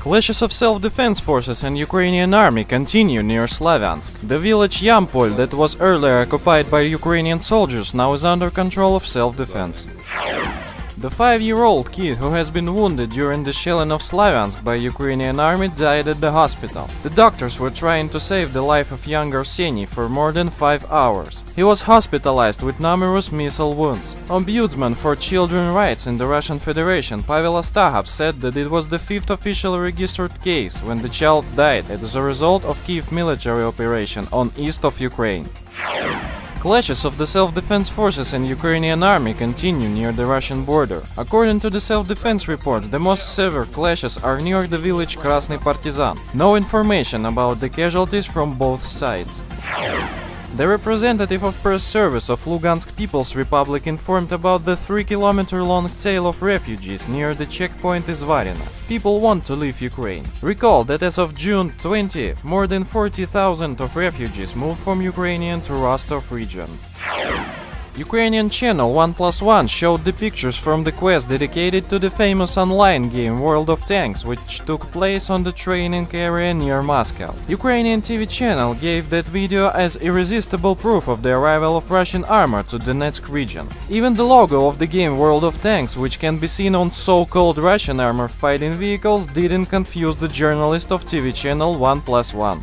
Clashes of self-defense forces and Ukrainian army continue near Slavyansk. The village Yampol that was earlier occupied by Ukrainian soldiers now is under control of self-defense. The 5-year-old kid who has been wounded during the shelling of Slavyansk by Ukrainian army died at the hospital. The doctors were trying to save the life of young Arseny for more than 5 hours. He was hospitalized with numerous missile wounds. Ombudsman for Children's Rights in the Russian Federation, Pavel Astahov, said that it was the 5th officially registered case when the child died as a result of Kiev military operation on east of Ukraine. Clashes of the self-defense forces and Ukrainian army continue near the Russian border. According to the self-defense report, the most severe clashes are near the village Krasny Partizan. No information about the casualties from both sides. The representative of press service of Lugansk People's Republic informed about the 3-kilometer-long tail of refugees near the checkpoint Izvarina. People want to leave Ukraine. Recall that as of June 20, more than 40,000 of refugees moved from Ukrainian to Rostov region. Ukrainian channel 1+1 showed the pictures from the quest dedicated to the famous online game World of Tanks, which took place on the training area near Moscow. Ukrainian TV channel gave that video as irresistible proof of the arrival of Russian armor to Donetsk region. Even the logo of the game World of Tanks, which can be seen on so-called Russian armored fighting vehicles, didn't confuse the journalist of TV channel 1+1.